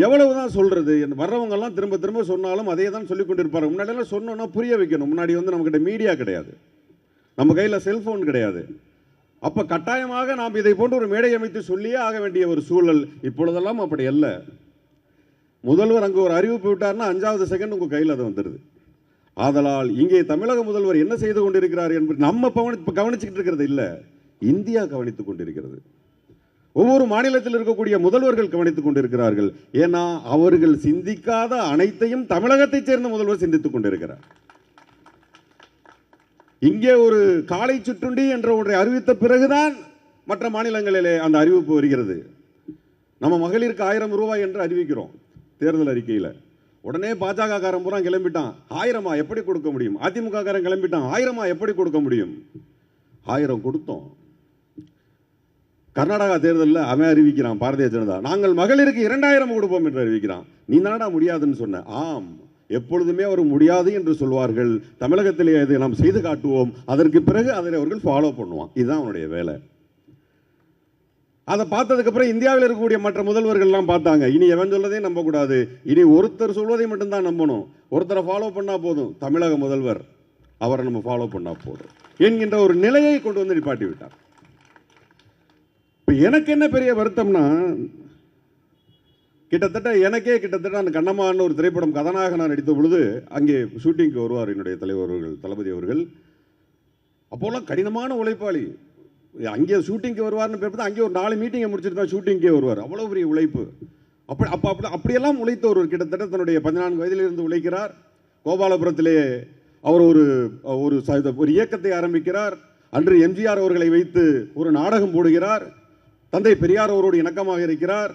எவ்வளவுதான் சொல்றது? வர்றவங்கெல்லாம் திரும்ப திரும்ப சொன்னாலும் அதே தான் சொல்லிக் கொண்டிருப்பாங்க. முன்னாடியெல்லாம் சொன்னோன்னா புரிய வைக்கணும். முன்னாடி வந்து நம்மகிட்ட மீடியா கிடையாது, நம்ம கையில் செல்போன் கிடையாது. அப்போ கட்டாயமாக நாம் இதை போன்று ஒரு மேடை அமைத்து சொல்லியே ஆக வேண்டிய ஒரு சூழல். இப்பொழுதெல்லாம் அப்படி அல்ல. முதல்வர் அங்கே ஒரு அறிவிப்பு விட்டார்னா 5வது செகண்ட் உங்கள் கையில் அது வந்துடுது. ஆதலால் இங்கே தமிழக முதல்வர் என்ன செய்து கொண்டிருக்கிறார் என்பது நம்ம கவனிச்சுக்கிட்டு இருக்கிறது இல்லை, இந்தியா கவனித்துக் கொண்டிருக்கிறது. ஒவ்வொரு மாநிலத்தில் இருக்கக்கூடிய முதல்வர்கள் கவனித்துக் கொண்டிருக்கிறார்கள். ஏன்னா அவர்கள் சிந்திக்காத அனைத்தையும் தமிழகத்தைச் சேர்ந்த முதல்வர் சிந்தித்துக் கொண்டிருக்கிறார். இங்கே ஒரு காலை சிற்றுண்டி என்ற ஒன்றை அறிவித்த பிறகுதான் மற்ற மாநிலங்களிலே அந்த அறிவிப்பு வருகிறது. நம்ம மகளிருக்கு 1000 ரூபாய் என்று அறிவிக்கிறோம் தேர்தல் அறிக்கையில். உடனே பாஜக காரன் பூரா கிளம்பிட்டான். 1000 எப்படி கொடுக்க முடியும்? அதிமுக காரன் கிளம்பிட்டான். 1000 எப்படி கொடுக்க முடியும்? 1000 கொடுத்தோம். கர்நாடகா தேர்தலில் அவன் அறிவிக்கிறான், பாரதிய ஜனதா, நாங்கள் மகளிருக்கு 2000 கொடுப்போம் என்று அறிவிக்கிறான். நீ தானடா முடியாதுன்னு சொன்ன. ஆம், எப்பொழுதுமே அவர் முடியாது என்று சொல்வார்கள். தமிழகத்திலே அதை நாம் செய்து காட்டுவோம். அதற்கு பிறகு அதை அவர்கள் ஃபாலோ பண்ணுவான். இதுதான் அவனுடைய வேலை. அதை பார்த்ததுக்கு அப்புறம் இந்தியாவில் இருக்கக்கூடிய மற்ற முதல்வர்கள்லாம் பார்த்தாங்க. இனி எவன் சொல்லதையும் நம்பக்கூடாது, இனி ஒருத்தர் சொல்வதை மட்டும்தான் நம்பணும். ஒருத்தரை ஃபாலோ பண்ணால் போதும், தமிழக முதல்வர், அவரை நம்ம ஃபாலோ பண்ணால் போதும் என்கின்ற ஒரு நிலையை கொண்டு வந்து நிப்பாட்டி விட்டார். இப்போ எனக்கு என்ன பெரிய வருத்தம்னா, கிட்டத்தட்ட அந்த கண்ணம்மான்னு ஒரு திரைப்படம் கதாநாயகனாக நடித்த பொழுது அங்கே ஷூட்டிங்க்கு வருவார் என்னுடைய தலைவர் அவர்கள், தளபதி அவர்கள். அப்போல்லாம் கடினமான உழைப்பாளி. அங்கே ஷூட்டிங்க்கு வருவார்னு பேர் அங்கே ஒரு 4 மீட்டிங்கை முடிச்சுட்டு தான் ஷூட்டிங்கே வருவார். அவ்வளோ பெரிய உழைப்பு. அப்படியெல்லாம் உழைத்த ஒரு கிட்டத்தட்ட தன்னுடைய 14 வயதிலிருந்து உழைக்கிறார். கோபாலபுரத்திலே அவர் ஒரு இயக்கத்தை ஆரம்பிக்கிறார். அன்று எம்ஜிஆர் அவர்களை வைத்து ஒரு நாடகம் போடுகிறார். தந்தை பெரியார் அவரோடு இணக்கமாக இருக்கிறார்,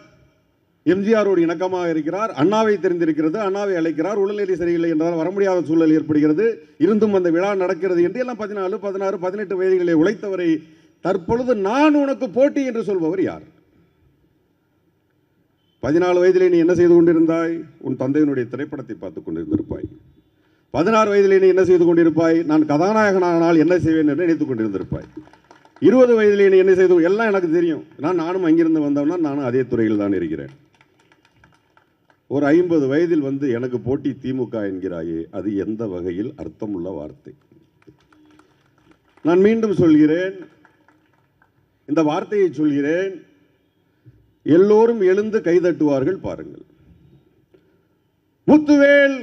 எம்ஜிஆரோடு இணக்கமாக இருக்கிறார். அண்ணாவை தெரிந்திருக்கிறது, அண்ணாவை அழைக்கிறார். உடல்நிலை சரியில்லை என்றால் வர முடியாத சூழல் ஏற்படுகிறது. இருந்தும் அந்த விழா நடக்கிறது என்று எல்லாம் 14, 16, 18 வயதுகளிலே உழைத்தவரை தற்பொழுது நான் உனக்கு போட்டி என்று சொல்பவர் யார்? 14 வயதிலே நீ என்ன செய்து கொண்டிருந்தாய்? உன் தந்தையினுடைய திரைப்படத்தை பார்த்துக் கொண்டிருந்திருப்பாய். 16 வயதிலே நீ என்ன செய்து கொண்டிருப்பாய்? நான் கதாநாயகனானால் என்ன செய்வேன் என்று நினைத்துக் கொண்டிருந்திருப்பாய். 20 வயதிலே நீ என்ன செய்து, எல்லாம் எனக்கு தெரியும். நானும் அங்கிருந்து வந்தவனா, நானும் அதே துறையில் தான் இருக்கிறேன். ஒரு 50 வயதில் வந்து எனக்கு போட்டி திமுக என்கிறாயே, அது எந்த வகையில் அர்த்தமுள்ள வார்த்தை? நான் மீண்டும் சொல்கிறேன், இந்த வார்த்தையை சொல்கிறேன், எல்லோரும் எழுந்து கைதட்டுவார்கள் பாருங்கள். முத்துவேல்,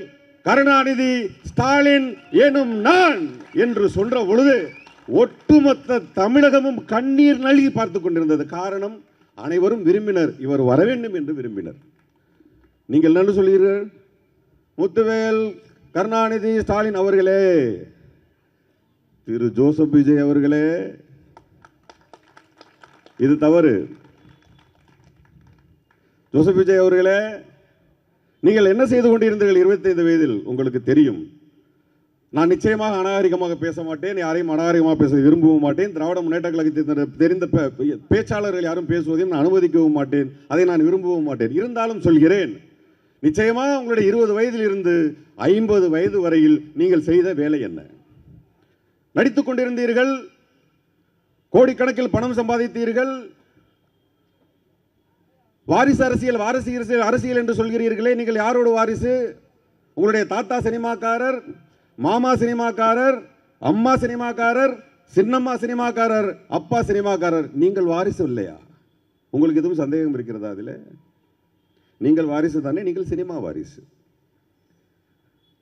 கருணாநிதி, ஸ்டாலின் எனும் நான் என்று சொல்ற பொழுது ஒட்டுமொத்த தமிழகமும் கண்ணீர் நல்கி பார்த்து கொண்டிருந்தது. காரணம், அனைவரும் விரும்பினர், இவர் வர வேண்டும் என்று விரும்பினர். நீங்கள் என்ன சொல்கிறீர்கள்? முத்துவேல், கருணாநிதி, ஸ்டாலின் அவர்களே, திரு ஜோசப் விஜய் அவர்களே, இது தவறு. ஜோசப் விஜய் அவர்களே, நீங்கள் என்ன செய்து கொண்டிருந்தீர்கள் 25 வயதில்? உங்களுக்கு தெரியும். நான் நிச்சயமாக அநாகரிகமாக பேச மாட்டேன், யாரையும் அநாகரிகமாக பேச விரும்பவும் மாட்டேன். திராவிட முன்னேற்ற கழகத்தை தெரிந்த பேச்சாளர்கள் யாரும் பேசுவதையும் நான் அனுமதிக்கவும் மாட்டேன், அதை நான் விரும்பவும் மாட்டேன். இருந்தாலும் சொல்கிறேன், நிச்சயமாக உங்களுடைய 20 வயதில் இருந்து 50 வயது வரையில் நீங்கள் செய்த வேலை என்ன? நடித்துக் கொண்டிருந்தீர்கள், கோடிக்கணக்கில் பணம் சம்பாதித்தீர்கள், வாரிசு அரசியல் அரசியல் என்று சொல்கிறீர்களே, நீங்கள் யாரோட வாரிசு? உங்களுடைய தாத்தா சினிமாக்காரர், மாமா சினிமாக்காரர், அம்மா சினிமாக்காரர், சின்னம்மா சினிமாக்காரர், அப்பா சினிமாக்காரர். நீங்கள் வாரிசு இல்லையா? உங்களுக்கு எதுவும் சந்தேகம் இருக்கிறதா? அதில் நீங்கள் வாரிசு தானே, நீங்கள் சினிமா வாரிசு.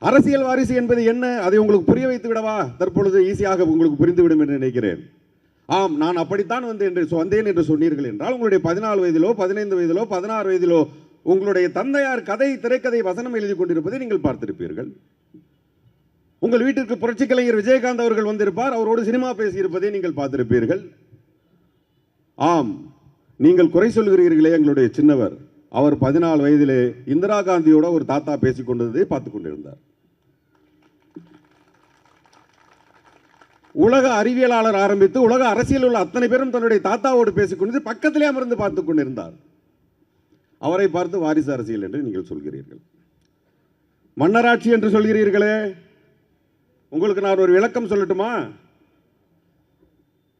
அரசியல் வாரிசு என்பது என்ன? அதை உங்களுக்கு புரிய வைத்து விடவா? தற்பொழுது ஈஸியாக உங்களுக்கு புரிந்துவிடும் என்று நினைக்கிறேன். ஆம், நான் அப்படித்தான் வந்தேன் என்று சொன்னீர்கள் என்றால், உங்களுடைய 14 வயதிலோ 15 வயதிலோ 16 வயதிலோ உங்களுடைய தந்தையார் திரைக்கதை வசனம் எழுதி கொண்டிருப்பதை நீங்கள் பார்த்திருப்பீர்கள். உங்கள் வீட்டிற்கு புரட்சி கலைஞர் விஜயகாந்த் அவர்கள் வந்திருப்பார், அவரோடு சினிமா பேசியிருப்பதை நீங்கள் பார்த்திருப்பீர்கள். ஆம், நீங்கள் குறை சொல்கிறீர்களே எங்களுடைய சின்னவர், அவர் 14 வயதிலே இந்திரா காந்தியோட ஒரு தாத்தா பேசிக் கொண்டதை பார்த்துக் கொண்டிருந்தார். உலக அறிவியலாளர் ஆரம்பித்து உலக அரசியல் உள்ள அத்தனை பேரும் தன்னுடைய தாத்தாவோடு பேசிக்கொண்டு பக்கத்திலே அமர்ந்து பார்த்துக் கொண்டிருந்தார். அவரை பார்த்து வாரிசு அரசியல் என்று நீங்கள் சொல்கிறீர்கள். மன்னராட்சி என்று சொல்கிறீர்களே, உங்களுக்கு நான் ஒரு விளக்கம் சொல்லட்டுமா?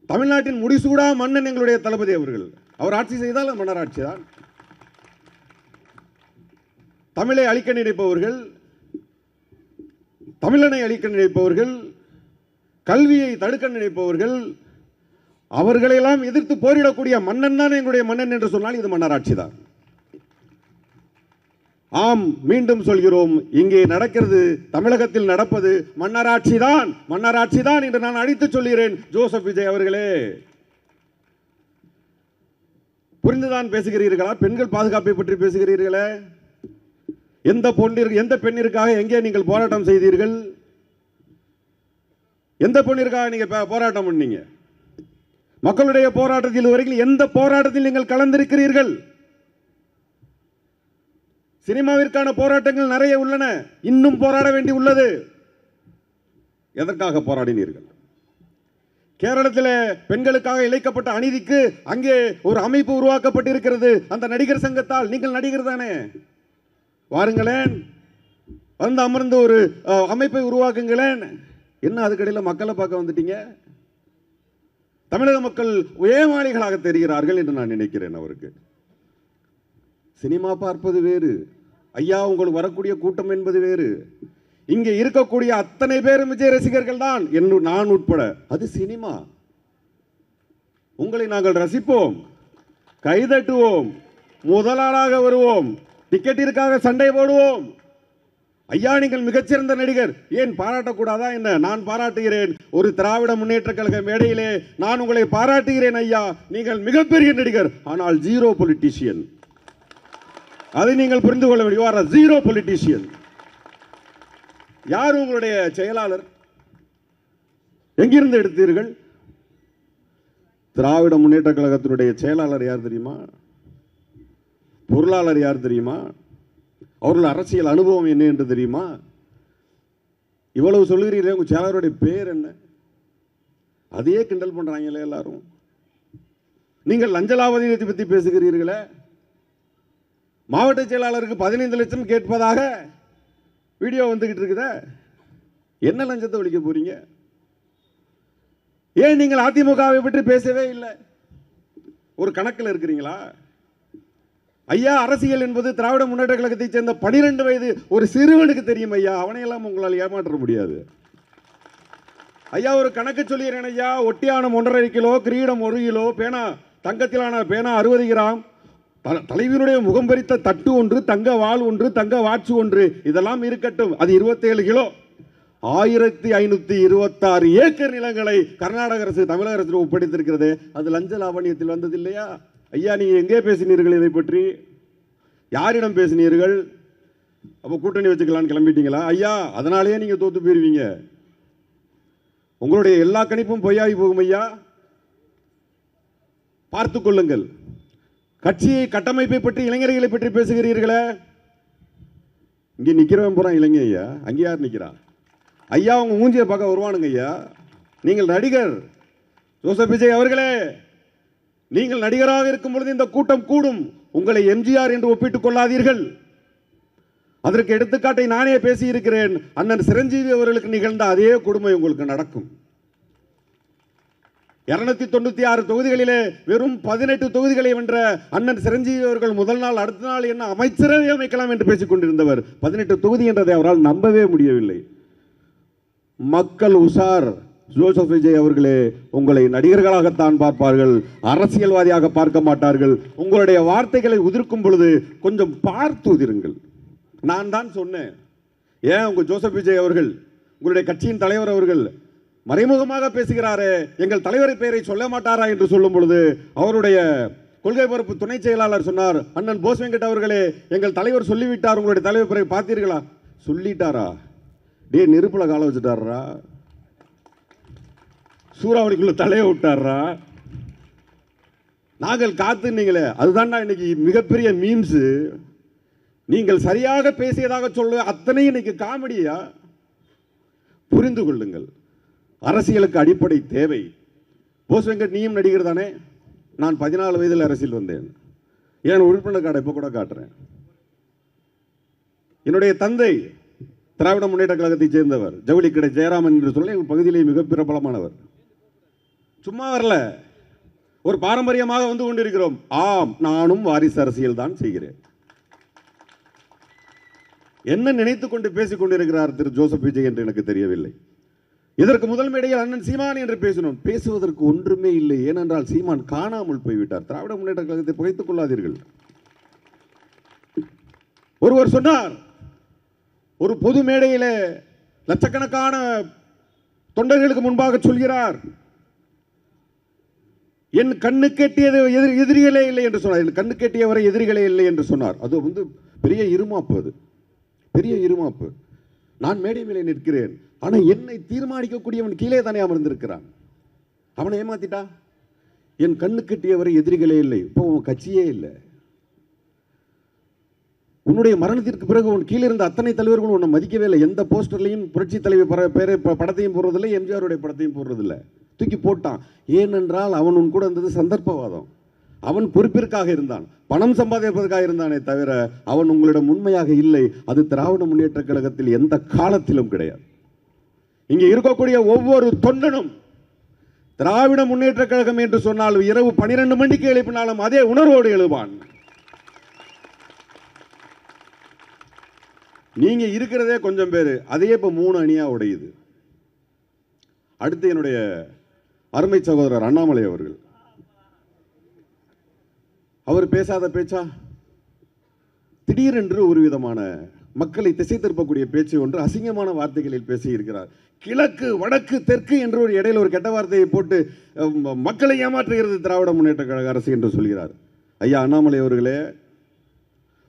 தமிழ்நாட்டின் முடிசூடா மன்னன் எங்களுடைய தளபதி அவர்கள். அவர் ஆட்சி செய்தால் மன்னராட்சி தான். தமிழை அழிக்க நினைப்பவர்கள், தமிழனை அழிக்க நினைப்பவர்கள், கல்வியை தடுக்க நினைப்பவர்கள், அவர்களெல்லாம் எதிர்த்து போரிடக்கூடிய மன்னன் தான் எங்களுடைய மன்னன் என்று சொன்னால் இது மன்னராட்சி தான். ஆம், மீண்டும் சொல்கிறோம், இங்கே நடக்கிறது, தமிழகத்தில் நடப்பது மன்னராட்சி தான், மன்னராட்சி தான் என்று நான் அடித்து சொல்கிறேன். ஜோசப் விஜய் அவர்களே, புரிந்துதான் பேசுகிறீர்களா? பெண்கள் பாதுகாப்பை பற்றி பேசுகிறீர்களே, எந்த பெண்ணிற்காக எங்கே நீங்கள் போராட்டம் செய்தீர்கள்? எந்த பெண்ணிற்காக நீங்க போராட்டம் பண்ணீங்க? மக்களுடைய போராட்டத்தில் வரைக்கும் எந்த போராட்டத்தில் நீங்கள் கலந்திருக்கிறீர்கள்? சினிமாவிற்கான போராட்டங்கள் நிறைய உள்ளன, இன்னும் போராட வேண்டி உள்ளது. எதற்காக போராடினீர்கள்? கேரளத்தில் பெண்களுக்காக இழைக்கப்பட்ட அநீதிக்கு அங்கே ஒரு அமைப்பு உருவாக்கப்பட்டிருக்கிறது, அந்த நடிகர் சங்கத்தால். நீங்கள் நடிகர் தானே, வாருங்களேன், வந்து அமர்ந்து ஒரு அமைப்பை உருவாக்குங்களேன். என்ன அதுக்கடையில் மக்களை பார்க்க வந்துட்டீங்க? தமிழக மக்கள் ஏமாளிகளாக தெரிகிறார்கள் என்று நான் நினைக்கிறேன். அவருக்கு சினிமா பார்ப்பது வேறு ஐயா, உங்களுக்கு வரக்கூடிய கூட்டம் என்பது வேறு. இங்கே இருக்கக்கூடிய அத்தனை பேரும் விஜய் ரசிகர்கள் தான், நான் உட்பட. அது சினிமா. உங்களை நாங்கள் ரசிப்போம், கைதட்டுவோம், முதலாளாக வருவோம், டிக்கெட்டிற்காக சண்டை போடுவோம். ஐயா, நீங்கள் மிகச்சிறந்த நடிகர், ஏன் பாராட்டக்கூடாதா என்ன? நான் பாராட்டுகிறேன். ஒரு திராவிட முன்னேற்ற கழக மேடையிலே நான் உங்களை பாராட்டுகிறேன். ஐயா, நீங்கள் மிகப்பெரிய நடிகர், ஆனால் ஜீரோ பொலிட்டீஷியன். அதை நீங்கள் புரிந்து கொள்ள வேண்டும். Zero politician. யார் உங்களுடைய செயலாளர்? எங்கிருந்து எடுத்தீர்கள்? திராவிட முன்னேற்ற கழகத்தினுடைய செயலாளர் யார் தெரியுமா? பொருளாளர் யார் தெரியுமா? அவர்கள் அரசியல் அனுபவம் என்ன என்று தெரியுமா? இவ்வளவு சொல்லுகிறீர்களே, உங்க செயலாளருடைய பேர் என்ன? அதையே கிண்டல் பண்றாங்களே எல்லாரும். நீங்கள் லஞ்சலாவதியத்தை பற்றி பேசுகிறீர்களே, மாவட்ட செயலாளருக்கு 15 லட்சம் கேட்பதாக வீடியோ வந்துகிட்டு இருக்குதே, என்ன லஞ்சத்தை ஒழிக்க போறீங்க? ஏன் நீங்கள் அதிமுகவை பற்றி பேசவே இல்லை? ஒரு கணக்கில் இருக்கிறீங்களா? ஐயா, அரசியல் என்பது திராவிட முன்னேற்ற கழகத்தைச் சேர்ந்த 12 வயது ஒரு சிறுவனுக்கு தெரியும் ஐயா. அவனையெல்லாம் உங்களால் ஏமாற்ற முடியாது ஐயா. ஒரு கணக்கு சொல்லிடுறேன் ஐயா. ஒட்டியானம் 1.5 கிலோ, கிரீடம் 1 கிலோ, பேனா தங்கத்திலான பேனா 60 கிராம், தலைவனுடைய முகம் பறித்த தட்டு 1, தங்க வாள் 1, தங்க வாட்சு 1, இதெல்லாம் இருக்கட்டும். அது 27 கிலோ. 1526 ஏக்கர் நிலங்களை கர்நாடக அரசு தமிழக அரசு ஒப்படைத்திருக்கிறது. அது லஞ்ச லாவணியத்தில் வந்தது இல்லையா? ஐயா, நீங்க எங்கே பேசினீர்கள்? இதை பற்றி யாரிடம் பேசினீர்கள்? அப்போ கூட்டணி வச்சுக்கலான்னு கிளம்பிட்டீங்களா? ஐயா, அதனாலேயே நீங்க தோத்து போயிருவீங்க. உங்களுடைய எல்லா கணிப்பும் பொய்யாகி போகும் ஐயா, பார்த்துக் கொள்ளுங்கள். கட்சியை கட்டமைப்பை பற்றி, இளைஞர்களை பற்றி பேசுகிறீர்களே, இங்கே நிக்கிறவன் போறான் இளைஞ ஐயா. அங்கே யார் நிக்கிறா? ஐயா, உங்க மூஞ்சியை பார்க்க வருவானுங்க ஐயா. நீங்கள் நடிகர் ஜோசப் விஜய் அவர்களே, நீங்கள் நடிகராக இருக்கும் பொழுது இந்த கூட்டம் கூடும். உங்களை எம்ஜிஆர் என்று ஒப்பிட்டுக் கொள்ளாதீர்கள். அதற்கு எடுத்துக்காட்டை நானே பேசியிருக்கிறேன். அண்ணன் சிரஞ்சீவி அவர்களுக்கு நிகழ்ந்த அதே கொடுமை உங்களுக்கு நடக்கும். 296 தொகுதிகளிலே வெறும் 18 தொகுதிகளை வென்ற அண்ணன் சிரஞ்சீவி அவர்கள் முதல் நாள் அடுத்த நாள் என்ன அமைச்சரவை அமைக்கலாம் என்று பேசிக் கொண்டிருந்தவர் 18 தொகுதி என்றதை அவரால் நம்பவே முடியவில்லை. மக்கள் உஷார். ஜோசப் விஜய் அவர்களே, உங்களை நடிகர்களாகத்தான் பார்ப்பார்கள், அரசியல்வாதியாக பார்க்க மாட்டார்கள். உங்களுடைய வார்த்தைகளை உதிர்க்கும் பொழுது கொஞ்சம் பார்த்து உதிருங்கள். நான் தான் சொன்னேன். ஏன் உங்க ஜோசப் விஜய் அவர்கள், உங்களுடைய கட்சியின் தலைவர் அவர்கள் மறைமுகமாக பேசுகிறாரே, எங்கள் தலைவரை பெயரை சொல்ல மாட்டாரா என்று சொல்லும் பொழுது அவருடைய கொள்கை பரப்பு துணை செயலாளர் சொன்னார், அண்ணன் போஸ் வெங்கட் அவர்களே, எங்கள் தலைவர் சொல்லிவிட்டார், உங்களுடைய தலைவர் பெயரை பார்த்தீர்களா? சொல்லிட்டாரா? டே, நெருப்புல கால வச்சுட்டாரா? சூறாவளிக்குள்ள தலையை விட்டாரா? நாங்கள் காத்துனீங்களே, அதுதான்டா இன்னைக்கு மிகப்பெரிய மீம்ஸ். நீங்கள் சரியாக பேசியதாக சொல்ல அத்தனை இன்னைக்கு காமெடியா? புரிந்து கொள்ளுங்கள். அரசியலுக்கு அடிப்படை தேவை. போஸ் வெங்கட், நீயும் நடிகர் தானே? நான் 14 வயதில் அரசியல் வந்தேன். என் உறுப்பினர் கார்டை இப்போ கூட காட்டுறேன். என்னுடைய தந்தை திராவிட முன்னேற்ற கழகத்தைச் சேர்ந்தவர், ஜவுளி கடை ஜெயராமன் என்று சொல்ல எங்கள் பகுதியிலே மிக பிரபலமானவர். சும்மா வரல, ஒரு பாரம்பரியமாக வந்து கொண்டிருக்கிறோம். ஆம், நானும் வாரிசு அரசியல் தான் செய்கிறேன். என்ன நினைத்துக் கொண்டு பேசிக் கொண்டிருக்கிறார் திரு ஜோசப் விஜய் என்று எனக்கு தெரியவில்லை. இதற்கு முதல் மேடையில் அண்ணன் சீமான் என்று பேசினோம். பேசுவதற்கு ஒன்றுமே இல்லை. ஏனென்றால் சீமான் காணாமல் போய்விட்டார். திராவிட முன்னேற்ற கழகத்தை புகைத்துக் கொள்ளாதீர்கள். ஒருவர் சொன்னார், ஒரு பொது மேடையில் லட்சக்கணக்கான தொண்டர்களுக்கு முன்பாக சொல்கிறார், என் கண்ணு கெட்டியது எதிரிகளே இல்லை என்று சொன்னார். என் கண்ணு கெட்டியவரை எதிரிகளே இல்லை என்று சொன்னார். அது வந்து பெரிய இருமாப்பு. அது பெரிய இருமாப்பு. நான் மேடை மேலே நிற்கிறேன், ஆனால் என்னை தீர்மானிக்கக்கூடியவன் கீழே தானே அமர்ந்திருக்கிறான். அவனை ஏமாத்திட்டா. என் கண்ணு கெட்டியவரை எதிரிகளே இல்லை. இப்போ உன் கட்சியே இல்லை. உன்னுடைய மரணத்திற்கு பிறகு உன் கீழே இருந்த அத்தனை தலைவர்களும் உன்னை மதிக்கவே இல்லை. எந்த போஸ்டர்லையும் புரட்சி தலைவர் படத்தையும் போடுறதில்லை, எம்ஜிஆருடைய படத்தையும் போடுறதில்லை. தூக்கி போட்டான். ஏனென்றால் அவன் உன் கூட இருந்தது சந்தர்ப்பவாதம். அவன் பொறுப்பிற்காக இருந்தான், பணம் சம்பாதிப்பதற்காக இருந்தானே தவிர அவன் உங்களிடம் உண்மையாக இல்லை. அது திராவிட முன்னேற்ற கழகத்தில் எந்த காலத்திலும் கிடையாது. இங்கே இருக்கக்கூடிய ஒவ்வொரு தொண்டனும் திராவிட முன்னேற்ற கழகம் என்று சொன்னால் இரவு 12 மணிக்கு எழுப்பினாலும் அதே உணர்வோடு எழுவான். நீங்க இருக்கிறதே கொஞ்சம் பேர், அதே இப்ப 3 அணியா உடையுது. அடுத்து என்னுடைய அருமை சகோதரர் அண்ணாமலை அவர்கள், அவர் பேசாத பேச்சா? திடீரென்று ஒரு விதமான மக்களை திசை திருப்பக்கூடிய பேச்சு ஒன்று அசிங்கமான வார்த்தைகளில் பேசி இருக்கிறார். கிழக்கு வடக்கு தெற்கு என்று ஒரு இடையில ஒரு கெட்ட வார்த்தையை போட்டு மக்களை ஏமாற்றுகிறது திராவிட முன்னேற்ற கழக அரசு என்று சொல்கிறார். ஐயா அண்ணாமலை அவர்களே,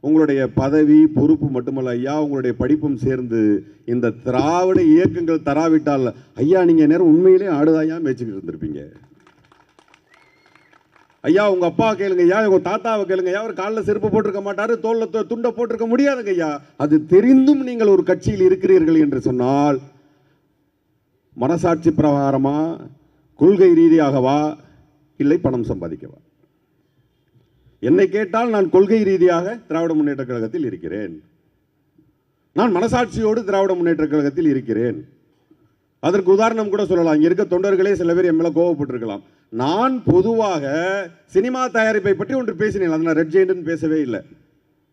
உங்களுடைய பதவி பொறுப்பு மட்டுமல்ல ஐயா, உங்களுடைய படிப்பும் சேர்ந்து இந்த திராவிட இயக்கங்கள் தராவிட்டால் ஐயா நீங்க நேரம் உண்மையிலே ஆடுதாயா மேய்ச்சிக்கிட்டு இருந்திருப்பீங்க. ஐயா உங்க அப்பா கேளுங்க ஐயா, உங்க தாத்தாவை கேளுங்க ஐயா, அவர் காலில் செருப்பு போட்டிருக்க மாட்டாரு, தோல்ல துண்டை போட்டிருக்க முடியாதுங்க ஐயா. அது தெரிந்தும் நீங்கள் ஒரு கட்சியில் இருக்கிறீர்கள் என்று சொன்னால் மனசாட்சி பிரகாரமா, கொள்கை ரீதியாகவா, இல்லை பணம் சம்பாதிக்கவா? என்னை கேட்டால் நான் கொள்கை ரீதியாக திராவிட முன்னேற்ற கழகத்தில் இருக்கிறேன். நான் மனசாட்சியோடு திராவிட முன்னேற்ற கழகத்தில் இருக்கிறேன். அதற்கு உதாரணம் கூட சொல்லலாம். இங்க இருக்க தொண்டர்களே சில பேர் என் மேல கோவப்பட்டிருக்கலாம். நான் பொதுவாக சினிமா தயாரிப்பை பற்றி ஒன்று பேசினேன். அதை நான் ரெட் ஜெயண்ட் பேசவே இல்லை.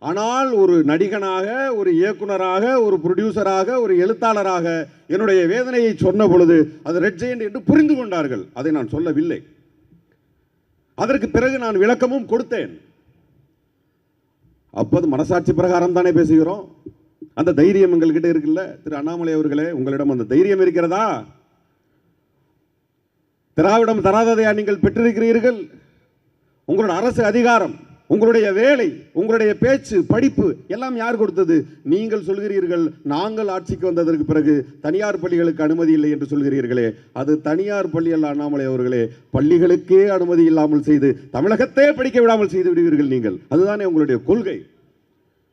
ஆனால் ஒரு நடிகனாக, ஒரு இயக்குனராக, ஒரு ப்ரொடியூசராக, ஒரு எழுத்தாளராக என்னுடைய வேதனையை சொன்ன பொழுது அது ரெட் ஜெயண்ட் என்று புரிந்து கொண்டார்கள். அதை நான் சொல்லவில்லை. அதற்கு பிறகு நான் விளக்கமும் கொடுத்தேன். அப்போது மனசாட்சி பிரகாரம் தானே பேசுகிறோம். அந்த தைரியம் எங்கள்கிட்ட இருக்குல்ல திரு அண்ணாமலை அவர்களே, உங்களிடம் அந்த தைரியம் இருக்கிறதா? திராவிடம் தராததையா நீங்கள் பெற்றிருக்கிறீர்கள்? உங்களோட அரசு அதிகாரம், உங்களுடைய வேலை, உங்களுடைய பேச்சு, படிப்பு எல்லாம் யார் கொடுத்தது? நீங்கள் சொல்கிறீர்கள் நாங்கள் ஆட்சிக்கு வந்ததற்கு பிறகு தனியார் பள்ளிகளுக்கு அனுமதி இல்லை என்று சொல்கிறீர்களே, அது தனியார் பள்ளி அல்ல அண்ணாமலை அவர்களே. பள்ளிகளுக்கே அனுமதி இல்லாமல் செய்து தமிழகத்தே படிக்க விடாமல் செய்து விடுவீர்கள் நீங்கள். அதுதானே உங்களுடைய கொள்கை.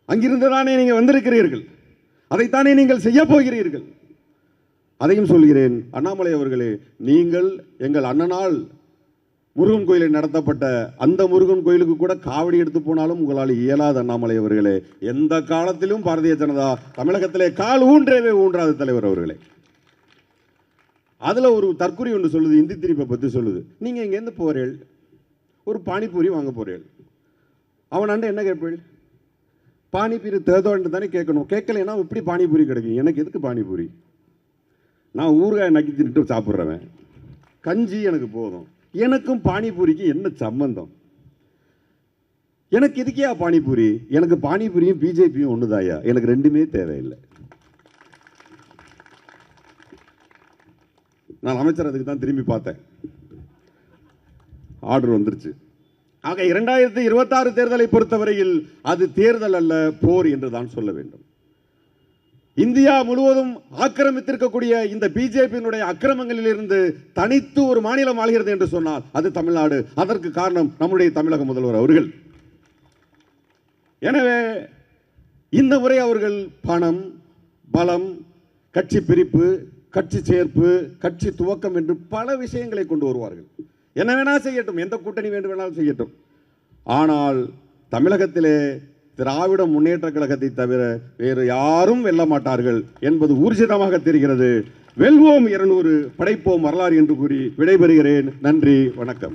அங்கிருந்து தானே நீங்கள் வந்திருக்கிறீர்கள். அதைத்தானே நீங்கள் செய்ய போகிறீர்கள். அதையும் சொல்கிறேன் அண்ணாமலை அவர்களே, நீங்கள் எங்கள் அண்ணனால் முருகன் கோயிலில் நடத்தப்பட்ட அந்த முருகன் கோயிலுக்கு கூட காவடி எடுத்து போனாலும் உங்களால் இயலாத அண்ணாமலை அவர்களே. எந்த காலத்திலும் பாரதிய ஜனதா தமிழகத்திலே கால் ஊன்றவே ஊன்றாத தலைவர் அவர்களே. அதில் ஒரு தற்குறி ஒன்று சொல்லுது, இந்தி திரிப்பை பற்றி சொல்லுது. நீங்கள் இங்கேருந்து போகிறீர்கள், ஒரு பானிபூரி வாங்க போகிறீர்கள். அவனாண்ட என்ன கேட்பீள்? பானிபூரி தேதோன்னு தானே கேட்கணும். கேட்கலைன்னா எப்படி பானிபூரி கிடைக்கும்? எனக்கு எதுக்கு பானிபூரி? நான் ஊறுகாய் நக்கி தின்னுட்டு சாப்பிட்றவன், கஞ்சி எனக்கு போதும். எனக்கும் பானிபூரிக்கு என்ன சம்பந்தம்? எனக்கு எதுக்கியா பானிபூரி? எனக்கு பானிபூரியும் பிஜேபியும் ஒண்ணுதாயா, எனக்கு ரெண்டுமே தேவையில்லை. நான் அமைச்சர் அதுக்கு தான் திரும்பி பார்த்தேன், ஆர்டர் வந்துருச்சு. ஆக 2026 தேர்தலை பொறுத்தவரையில் அது தேர்தல் அல்ல, போர் என்று தான் சொல்ல வேண்டும். இந்தியா முழுவதும் ஆக்கிரமித்திருக்கக்கூடிய இந்த பிஜேபியினுடைய அக்கிரமங்களில் இருந்து தனித்து ஒரு மாநிலம் ஆகிறது என்று சொன்னால் அது தமிழ்நாடு. அதற்கு காரணம் நம்முடைய தமிழக முதல்வர் அவர்கள். எனவே இந்த முறை அவர்கள் பணம், பலம், கட்சி பிரிப்பு, கட்சி சேர்ப்பு, கட்சி துவக்கம் என்று பல விஷயங்களை கொண்டு வருவார்கள். என்ன வேணா செய்யட்டும், எந்த கூட்டணி வேண்டும் வேணாலும் செய்யட்டும். ஆனால் தமிழகத்திலே திராவிட முன்னேற்ற கழகத்தை தவிர வேறு யாரும் வெல்ல மாட்டார்கள் என்பது ஊர்ஜிதமாக தெரிகிறது. வெல்வோம் 200, படைப்போம் வரலாறு என்று கூறி விடைபெறுகிறேன். நன்றி, வணக்கம்.